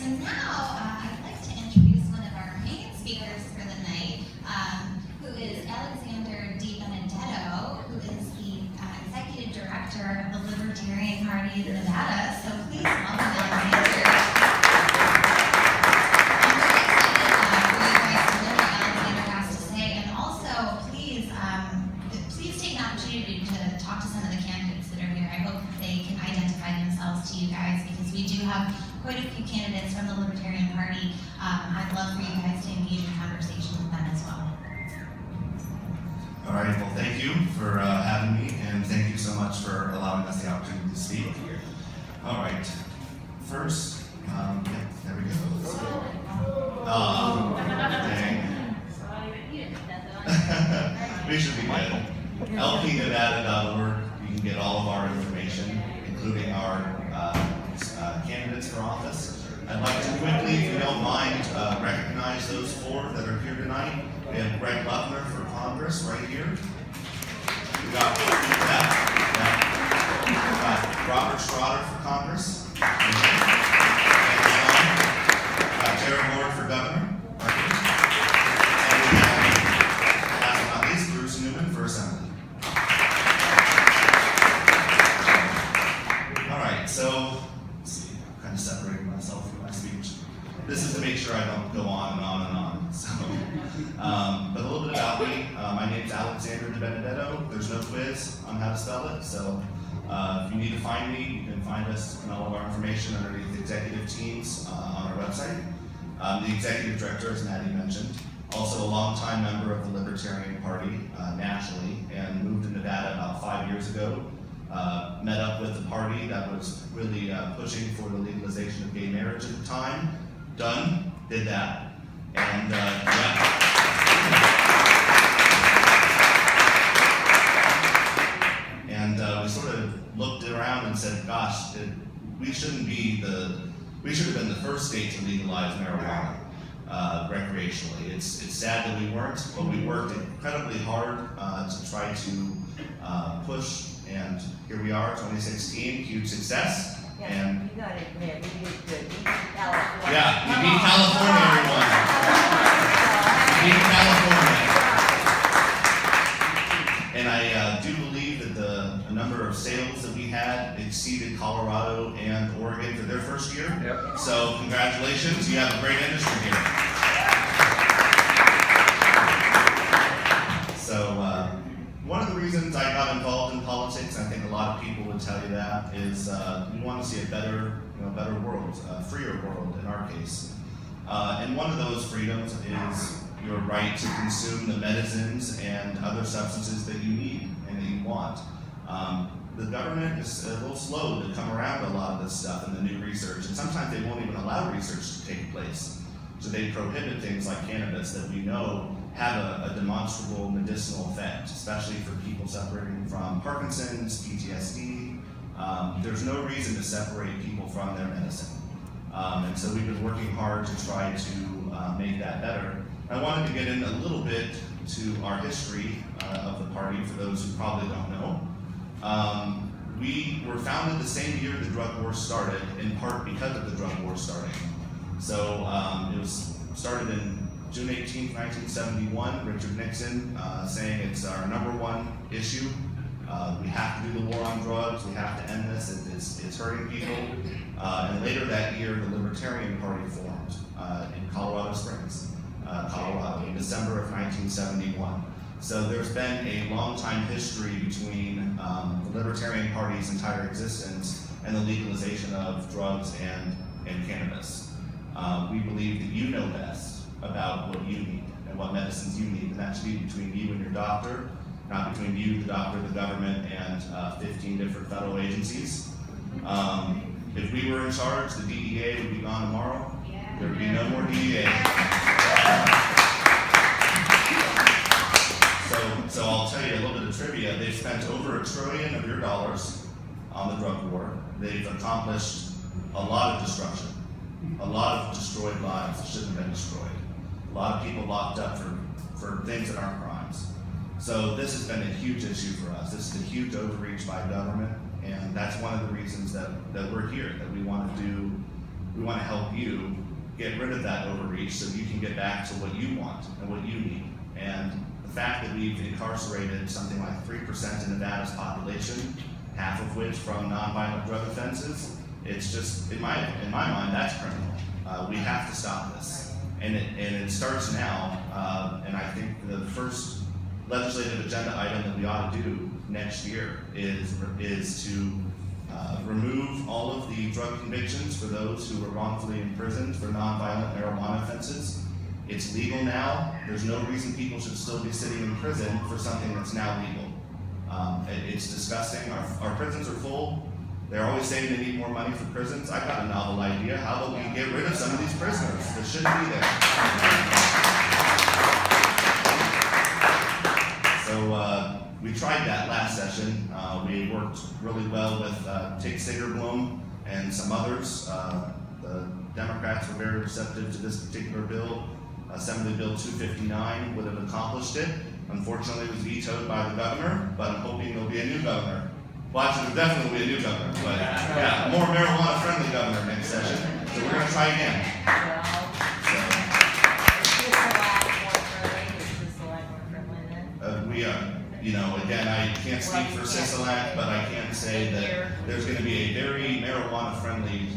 so now I'd like to introduce one of our main speakers for the night, who is Alexander DiBenedetto, who is the Executive Director of the Libertarian Party of Nevada. So please welcome Alexander. I'm really excited for you guys to hear what Alexander has to say, and also please take an opportunity to talk to some of the candidates that are here. I hope they can identify themselves to you guys, because we do have quite a few candidates from the Libertarian Party. I'd love for you guys to engage in conversation with them as well. All right, well, thank you for having me, and thank you so much for allowing us the opportunity to speak. All right, first, there we go. Dang. We should be good. LPNevada.org, you can get all of our information, including our candidates for office. I'd like to quickly, if you don't mind, recognize those four that are here tonight. We have Greg Leffner for Congress right here. We got Robert Schroeder for Congress. We got Jared Ward for Governor. Right here. And we have, last but not least, Bruce Newman for Assembly. All right, so let's see, I'm kind of separating myself from my speech. This is to make sure I don't go on and on and on. So, but a little bit about me. My name's Alexander DiBenedetto. There's no quiz on how to spell it. So if you need to find me, you can find us and all of our information underneath the executive teams on our website. The executive director, as Maddie mentioned, also a longtime member of the Libertarian Party nationally, and moved to Nevada about 5 years ago. Met up with the party that was really pushing for the legalization of gay marriage at the time. Done, did that. And we sort of looked around and said, gosh, we should have been the first state to legalize marijuana recreationally. It's sad that we weren't, but we worked incredibly hard to try to push, and here we are, 2016, huge success. Yeah, and you gotta admit, we did good. We beat California. Yeah, you beat California, everyone. You beat California. And I do believe that the number of sales that we had exceeded Colorado and Oregon for their first year. Yep. So congratulations, you have a great industry here. So one of the reasons I got involved in politics, I think a lot of people would tell you that, is we want to see a better world, a freer world in our case. And one of those freedoms is your right to consume the medicines and other substances that you need and that you want. The government is a little slow to come around a lot of this stuff in the new research, and sometimes they won't even allow research to take place. So they prohibit things like cannabis that we know have a demonstrable medicinal effect, especially for people suffering from Parkinson's, PTSD. There's no reason to separate people from their medicine. And so we've been working hard to try to make that better. I wanted to get in a little bit to our history of the party, for those who probably don't know. We were founded the same year the drug war started, in part because of the drug war starting. So it was started in June 18th, 1971, Richard Nixon saying it's our #1 issue. We have to do the war on drugs, we have to end this, it's hurting people. And later that year, the Libertarian Party formed in Colorado Springs, Colorado, in December of 1971. So there's been a long time history between the Libertarian Party's entire existence and the legalization of drugs and cannabis. We believe that you know best about what you need and what medicines you need, and that should be between you and your doctor, not between you, the doctor, the government, and 15 different federal agencies. If we were in charge, the DEA would be gone tomorrow. There would be no more DEA. So I'll tell you a little bit of trivia. They've spent over $1 trillion of your dollars on the drug war. They've accomplished a lot of destruction, a lot of destroyed lives that shouldn't have been destroyed. A lot of people locked up for things that aren't crimes. So this has been a huge issue for us. This is a huge overreach by government, and that's one of the reasons that we're here, that we want to want to help you get rid of that overreach so you can get back to what you want and what you need. And the fact that we've incarcerated something like 3% in Nevada's population, half of which from nonviolent drug offenses, it's just, in my mind, that's criminal. We have to stop this. And it starts now, and I think the first legislative agenda item that we ought to do next year is to remove all of the drug convictions for those who were wrongfully imprisoned for nonviolent marijuana offenses. It's legal now. There's no reason people should still be sitting in prison for something that's now legal. It's disgusting. Our prisons are full. They're always saying they need more money for prisons. I got a novel idea. How about we get rid of some of these prisoners that shouldn't be there? So we tried that last session. We worked really well with Tig Sigerblom and some others. The Democrats were very receptive to this particular bill. Assembly Bill 259 would have accomplished it. Unfortunately, it was vetoed by the governor, but I'm hoping there'll be a new governor. Well, actually, there definitely will be a new governor, but yeah, a more marijuana-friendly governor next session. So we're going to try again. We are, again, I can't speak for Sisolak, but I can say that there's going to be a very marijuana-friendly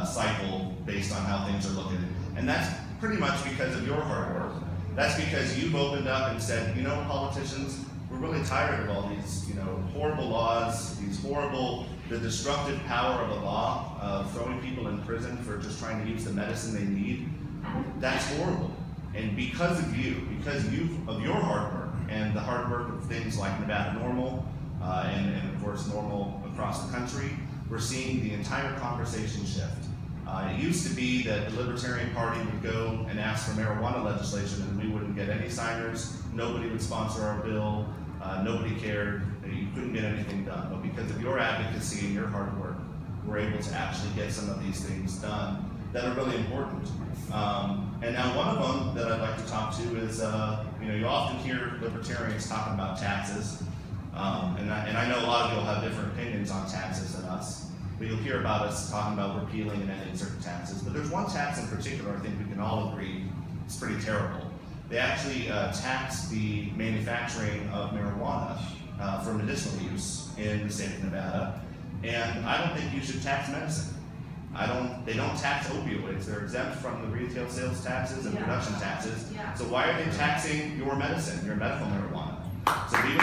cycle based on how things are looking. And that's pretty much because of your hard work. That's because you've opened up and said, politicians, we're really tired of all these, horrible laws, the destructive power of the law, of throwing people in prison for just trying to use the medicine they need. That's horrible. And because of you, of your hard work, and the hard work of things like Nevada NORML, and of course NORML across the country, we're seeing the entire conversation shift. It used to be that the Libertarian Party would go and ask for marijuana legislation and we wouldn't get any signers, nobody would sponsor our bill, nobody cared, you couldn't get anything done. But because of your advocacy and your hard work, we're able to actually get some of these things done that are really important. And now one of them that I'd like to talk to is, you often hear libertarians talking about taxes, and I know a lot of you will have different opinions on taxes than us, but you'll hear about us talking about repealing and ending certain taxes. But there's one tax in particular I think we can all agree is pretty terrible. They actually tax the manufacturing of marijuana for medicinal use in the state of Nevada, and I don't think you should tax medicine. They don't tax opioids. They're exempt from the retail sales taxes and production taxes. Yeah. So why are they taxing your medicine, your medical marijuana? So we would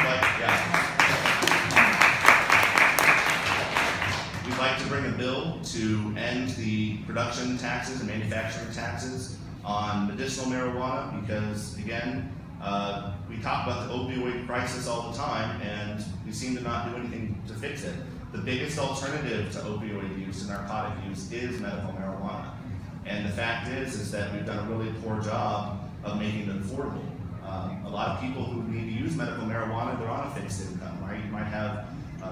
we'd like to bring a bill to end the production taxes and manufacturing taxes on medicinal marijuana because, again, we talk about the opioid crisis all the time and we seem to not do anything to fix it. The biggest alternative to opioid use and narcotic use is medical marijuana. And the fact is that we've done a really poor job of making it affordable. A lot of people who need to use medical marijuana, they're on a fixed income, right? You might have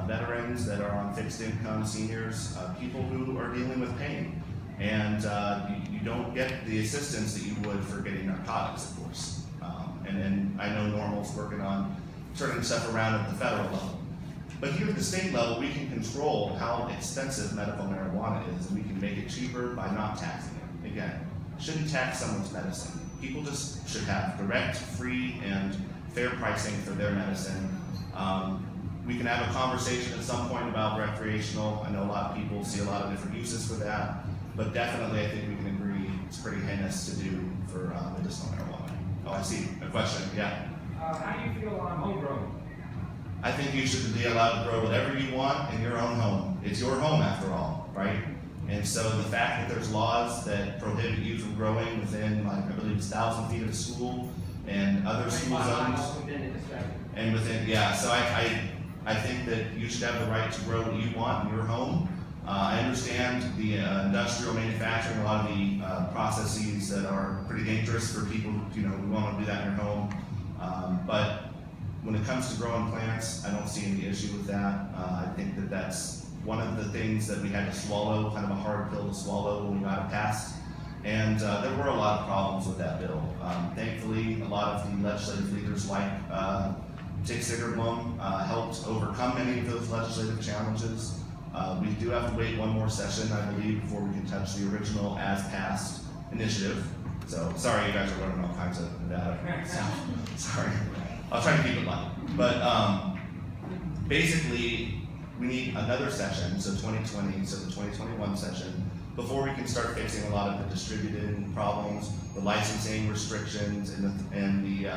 veterans that are on fixed income, seniors, people who are dealing with pain. And you don't get the assistance that you would for getting narcotics, of course. And I know NORML's working on turning stuff around at the federal level. But here at the state level, we can control how expensive medical marijuana is, and we can make it cheaper by not taxing it. Again, shouldn't tax someone's medicine. People just should have direct, free, and fair pricing for their medicine. We can have a conversation at some point about recreational. I know a lot of people see a lot of different uses for that, but definitely I think we can agree it's pretty heinous to do for medicinal marijuana. Oh, I see a question. Yeah. How do you feel on homegrown? I think you should be allowed to grow whatever you want in your own home. It's your home after all, right? And so the fact that there's laws that prohibit you from growing within, I believe it's 1,000 feet of school and other school zones. And within, so I think that you should have the right to grow what you want in your home. I understand the industrial manufacturing, a lot of the processes that are pretty dangerous for people who want to do that in your home. But when it comes to growing plants, I don't see any issue with that. I think that that's one of the things that we had to swallow, kind of a hard pill to swallow when we got it passed. And there were a lot of problems with that bill. Thankfully, a lot of the legislative leaders like Tig Sigerblom helped overcome many of those legislative challenges. We do have to wait one more session, I believe, before we can touch the original as passed initiative. So, sorry you guys are running all kinds of data. Sorry. I'll try to keep it light. But basically, we need another session, so 2020, so the 2021 session, before we can start fixing a lot of the distributed problems, the licensing restrictions, and the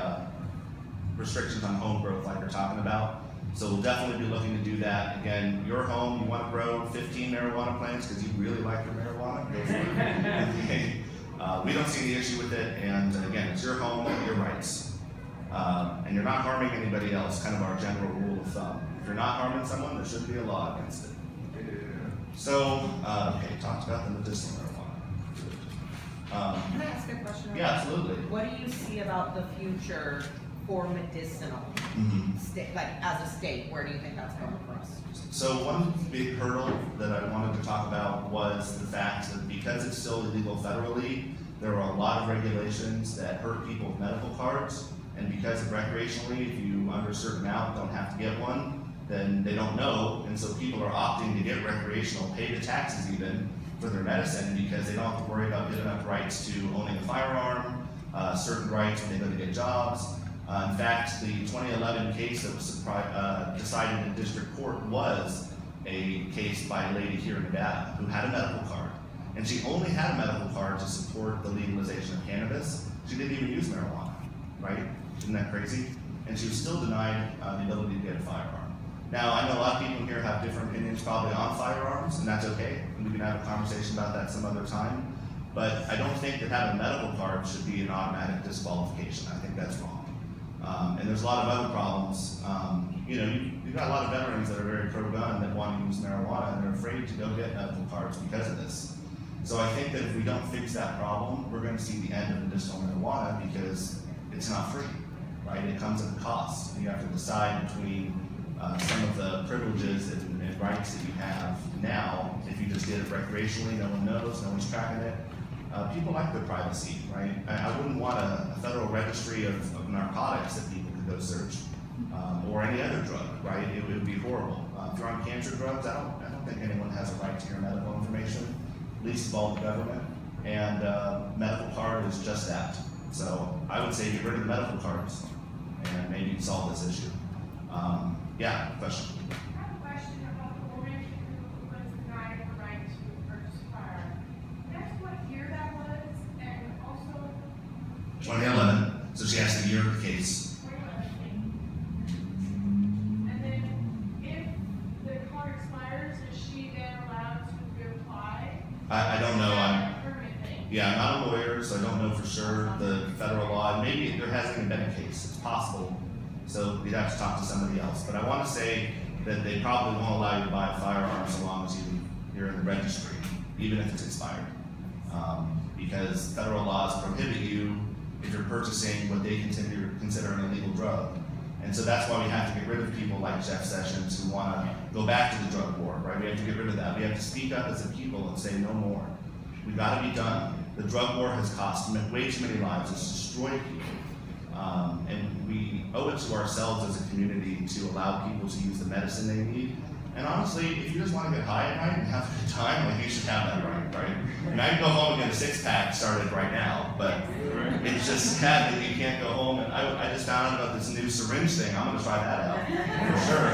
restrictions on home growth like we're talking about. So we'll definitely be looking to do that. Again, your home, you want to grow 15 marijuana plants because you really like your marijuana, go for it. Okay. We don't see the issue with it, and again, it's your home, your rights. And you're not harming anybody else, kind of our general rule of thumb. If you're not harming someone, there shouldn't be a law against it. So, okay, talked about the medicinal marijuana. Can I ask a question? Yeah, absolutely. What do you see about the future for medicinal? Like as a state, where do you think that's going for us? So one big hurdle that I wanted to talk about was the fact that because it's still illegal federally, there are a lot of regulations that hurt people with medical cards, and because of recreationally, if you under a certain amount don't have to get one, then they don't know, and so people are opting to get recreational, pay the taxes even for their medicine because they don't have to worry about giving up rights to owning a firearm, certain rights when they go to get jobs. In fact, the 2011 case that was decided in district court was a case by a lady here in Nevada who had a medical card. And she only had a medical card to support the legalization of cannabis. She didn't even use marijuana, right? Isn't that crazy? And she was still denied the ability to get a firearm. Now, I know a lot of people here have different opinions probably on firearms, and that's okay. And we can have a conversation about that some other time. But I don't think that having a medical card should be an automatic disqualification. I think that's wrong. And there's a lot of other problems. You've got a lot of veterans that are very pro-gun that want to use marijuana and they're afraid to go get medical cards because of this. So I think that if we don't fix that problem, we're going to see the end of medicinal marijuana because it's not free, right? It comes at a cost. And you have to decide between some of the privileges and rights that you have now. If you just did it recreationally, no one knows, no one's tracking it. People like their privacy, right? I wouldn't want a federal registry of narcotics that people could go search, or any other drug, right? It would be horrible. If you're on cancer drugs, I don't think anyone has a right to your medical information, least of all the government. And medical card is just that. So I would say get rid of the medical cards and maybe solve this issue. Yeah, question. I have a question about the woman who was denied the right to purchase a firearm. That's what year that was, and also 2011, so she asked the year of the case. 2011. And then if the card expires, is she then allowed to reapply? I don't know. Yeah, I'm not a lawyer, so I don't know for sure the federal law. And maybe there hasn't even been a case. It's possible. So we'd have to talk to somebody else. But I want to say that they probably won't allow you to buy a firearm so long as you're in the registry, even if it's expired. Because federal laws prohibit you if you're purchasing what they consider an illegal drug. And so that's why we have to get rid of people like Jeff Sessions who want to go back to the drug war, right? We have to get rid of that. We have to speak up as a people and say no more. We've got to be done. The drug war has cost way too many lives. It's destroyed people. And we owe it to ourselves as a community to allow people to use the medicine they need. And honestly, if you just want to get high at night and have a good time, like you should have that right? And I can go home and get a six-pack started right now, but it's just sad that you can't go home. And I just found out about this new syringe thing. I'm going to try that out, for sure.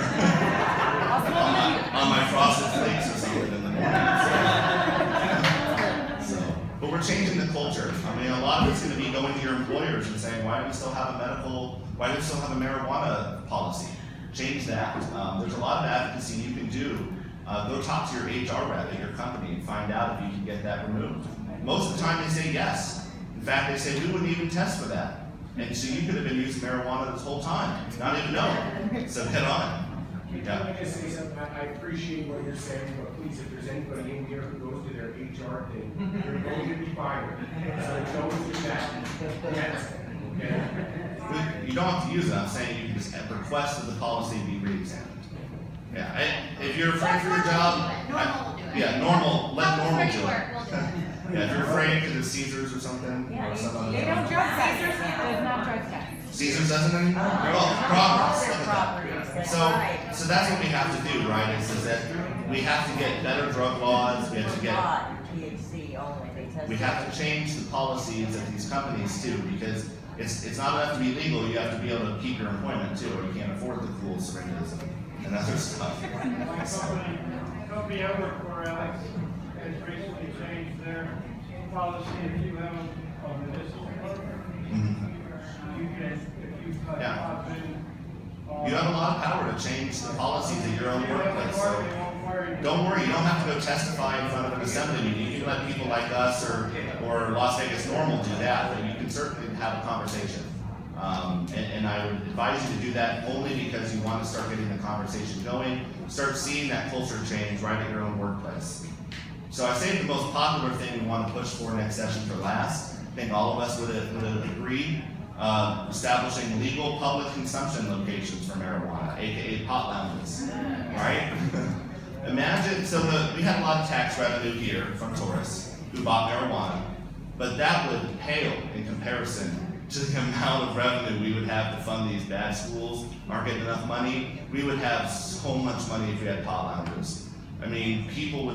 on my frosted flakes or something in the morning. So, but we're changing the culture. I mean, a lot of it's going to be going to your employers and saying, why do we still have a marijuana policy? Change that. There's a lot of advocacy you can do. Go talk to your HR rep at your company and find out if you can get that removed. Most of the time they say yes. In fact, they say we wouldn't even test for that. And so you could have been using marijuana this whole time, not even know. So get on it. Can I just say something? I appreciate what you're saying, but please, if there's anybody in here who goes to their HR thing, you're going to be fired. So don't do that. Yes. Okay. You don't have to use it. I'm saying you can just request that the policy be re-examined. Yeah, if you're afraid for your job, NORML will do it. Yeah, NORML. Let NORML do it. We'll do it. Yeah, if you're afraid because it's Caesars or something, or some other. They don't drug test. Caesars does not drug test. Caesars doesn't anymore. Well, progress. Look at that. So that's what we have to do, right? Is that we have to get better drug laws, we have to get, THC only, they test. we have to change the policies of these companies too, because it's not enough to be legal, you have to be able to keep your employment too, or you can't afford the cool syringes and other stuff. Company I work for, Alex, has recently changed their policy. If you have a medicinal program, you can, if you cut Yeah. pot in. You have a lot of power to change the policies at your own workplace, so don't worry, you don't have to go testify in front of an assembly meeting. You can let people like us or Las Vegas NORML do that, but you can certainly have a conversation. And I would advise you to do that only because you want to start getting the conversation going, start seeing that culture change right at your own workplace. So I saved the most popular thing we want to push for next session for last. I think all of us would agree. Establishing legal public consumption locations for marijuana, aka pot lounges, right? Imagine, we had a lot of tax revenue here from tourists who bought marijuana, but that would pale in comparison to the amount of revenue we would have to fund these bad schools, aren't getting enough money. We would have so much money if we had pot lounges. I mean, people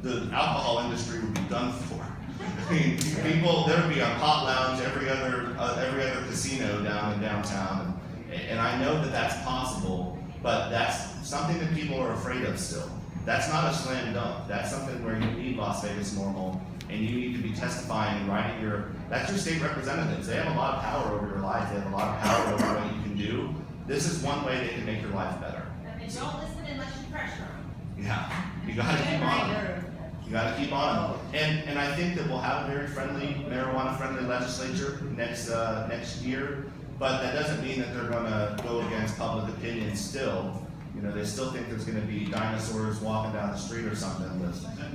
the alcohol industry would be done for. I mean, there would be a pot lounge every other casino down in downtown, and I know that that's possible, but that's something that people are afraid of still. That's not a slam dunk. That's something where you need Las Vegas NORML, and you need to be testifying and writing that's your state representatives. They have a lot of power over your life. They have a lot of power over what you can do. This is one way they can make your life better. And they don't listen unless you pressure them. Yeah, you gotta keep on them. You gotta keep on them. And I think that we'll have a very friendly, marijuana-friendly legislature next year, but that doesn't mean that they're gonna go against public opinion still. You know, they still think there's gonna be dinosaurs walking down the street or something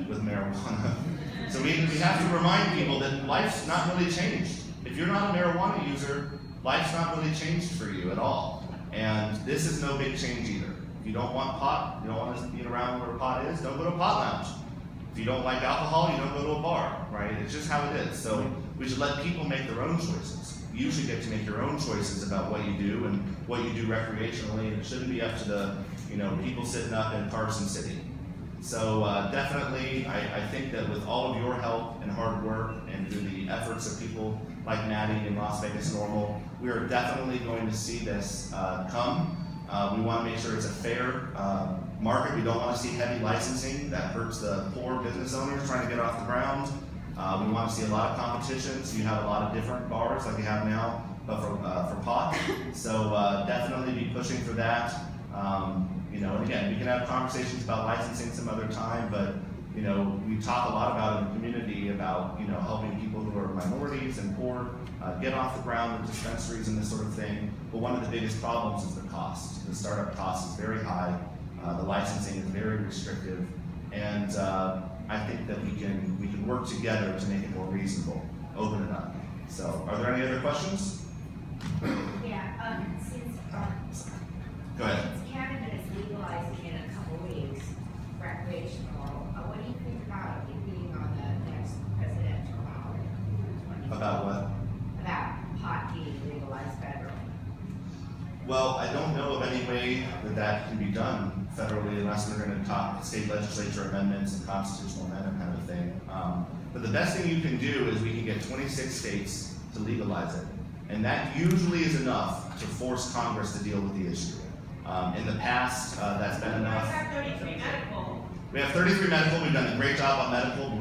with marijuana. So we have to remind people that life's not really changed. If you're not a marijuana user, life's not really changed for you at all. And this is no big change either. If you don't want pot, you don't want to be around where pot is, don't go to a pot lounge. If you don't like alcohol, you don't go to a bar, right? It's just how it is. So we should let people make their own choices. You should get to make your own choices about what you do and what you do recreationally, and it shouldn't be up to the people sitting up in Carson City. So definitely, I think that with all of your help and hard work and through the efforts of people like Maddie and Las Vegas NORML, we are definitely going to see this come. We want to make sure it's a fair market. We don't want to see heavy licensing that hurts the poor business owners trying to get off the ground. We want to see a lot of competition, so you have a lot of different bars like you have now, but for pot. So definitely be pushing for that. And again, we can have conversations about licensing some other time, but we talk a lot about in the community about helping people who are minorities and poor get off the ground with dispensaries and this sort of thing. But one of the biggest problems is the cost. The startup cost is very high. The licensing is very restrictive, and I think that we can work together to make it more reasonable, open it up. So, are there any other questions? Yeah, Go ahead. since Canada is legalizing in a couple weeks, recreational, what do you think about it being on the next presidential ballot? About what? About pot being legalized federally. Well, I don't know of any way that can be done federally unless we're going to talk state legislature amendments and constitutional amendment kind of thing. But the best thing you can do is we can get 26 states to legalize it. And that usually is enough to force Congress to deal with the issue. In the past, that's been enough. We have 33 medical. We have 33 medical. We've done a great job on medical. But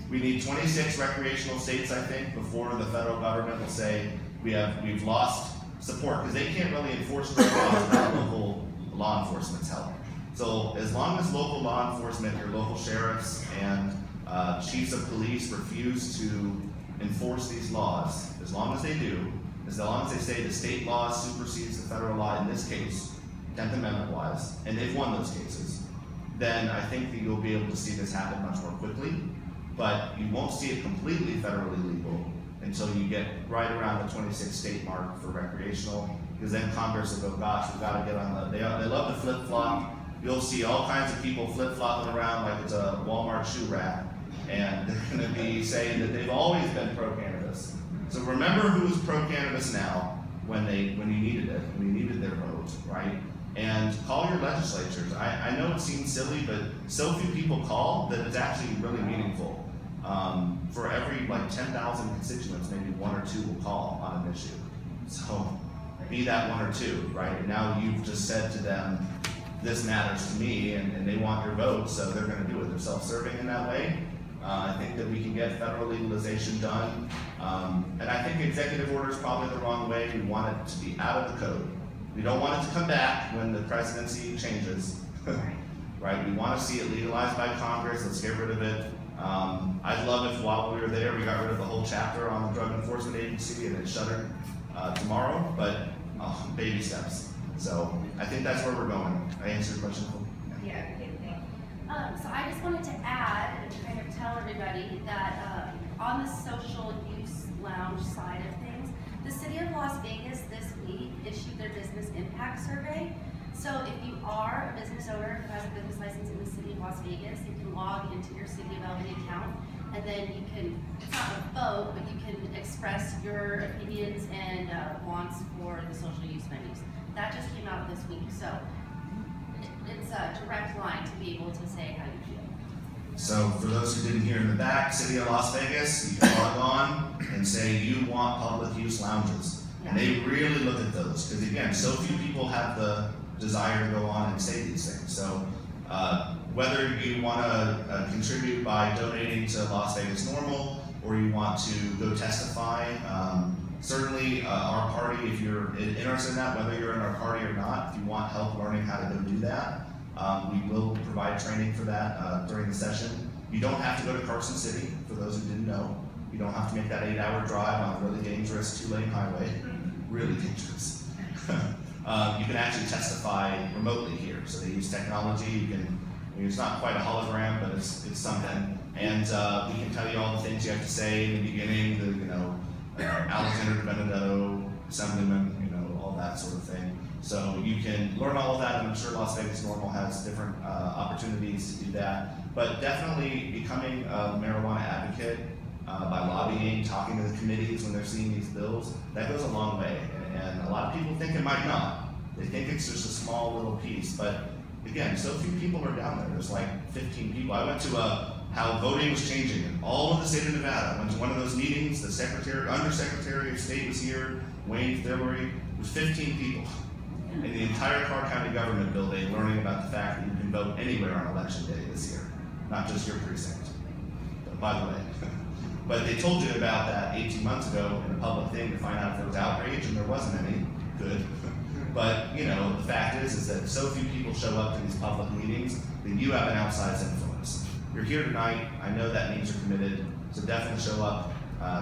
we need 26 recreational states, I think, before the federal government will say we've lost support, because they can't really enforce their laws without local law enforcement's help. So as long as local law enforcement, your local sheriffs and chiefs of police refuse to enforce these laws, as long as they do, as long as they say the state law supersedes the federal law in this case, 10th Amendment wise, and they've won those cases, then I think that you'll be able to see this happen much more quickly. But you won't see it completely federally legal until you get right around the 26 state mark for recreational, because then Congress will go, gosh, we've got to get on they love to flip-flop. You'll see all kinds of people flip-flopping around like it's a Walmart shoe rack, and they're going to be saying that they've always been pro-cannabis. So remember who's pro-cannabis now when you needed it, when you needed their vote, right? and call your legislatures. I know it seems silly, but so few people call that it's actually really meaningful. For every like 10,000 constituents, maybe one or two will call on an issue. So be that one or two, right? And now you've just said to them, this matters to me, and they want your vote, so they're going to do it. They're self-serving in that way. I think that we can get federal legalization done. And I think executive order is probably the wrong way. We want it to be out of the code. We don't want it to come back when the presidency changes, right? We want to see it legalized by Congress. Let's get rid of it. I'd love if while we were there, we got rid of the whole chapter on the Drug Enforcement Agency and it's shuttered tomorrow, but baby steps. So I think that's where we're going. I answered your question. Yeah, okay, thank you. So I just wanted to add and kind of tell everybody that on the social use lounge side of things, the city of Las Vegas this week issued their business impact survey. So if you are a business owner who has a business license in the city of Las Vegas, you can log into your City of Albany account, and then you can, it's not a vote, but you can express your opinions and wants for the social use venues. That just came out this week, so it's a direct line to be able to say how you feel. So for those who didn't hear in the back, City of Las Vegas, you can log on and say you want public use lounges. And they really look at those, because again, so few people have the desire to go on and say these things. So whether you want to contribute by donating to Las Vegas NORML, or you want to go testify, certainly our party, if you're interested in that, whether you're in our party or not, if you want help learning how to go do that, we will provide training for that during the session. You don't have to go to Carson City, for those who didn't know. You don't have to make that 8-hour drive on a really dangerous 2-lane highway. Really dangerous. You can actually testify remotely here. So they use technology. You can, it's not quite a hologram, but it's something. And we can tell you all the things you have to say in the beginning, Alexander DiBenedetto, Assemblyman, all that sort of thing. So you can learn all of that, and I'm sure Las Vegas NORML has different opportunities to do that. But definitely becoming a marijuana advocate by lobbying, talking to the committees when they're seeing these bills, that goes a long way. And a lot of people think it might not. They think it's just a small little piece, but again, so few people are down there. There's like 15 people. I went to how voting was changing in all of the state of Nevada. I went to one of those meetings, the Undersecretary of State was here, Wayne Thillery. It was 15 people in the entire Clark County government building learning about the fact that you can vote anywhere on election day this year, not just your precinct, by the way. But they told you about that 18 months ago in a public thing to find out if there was outrage, and there wasn't any. Good. But, the fact is that so few people show up to these public meetings that you have an outsized influence. You're here tonight. I know that means you're committed, so definitely show up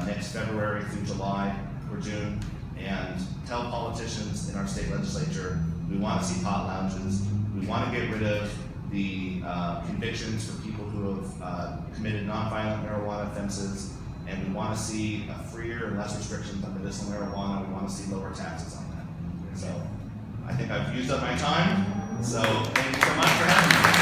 next February through July or June and tell politicians in our state legislature we want to see pot lounges. We want to get rid of the convictions for people who have committed nonviolent marijuana offenses, and we want to see a freer and less restrictions on medicinal marijuana. We want to see lower taxes on that. So I think I've used up my time. So thank you so much for having me.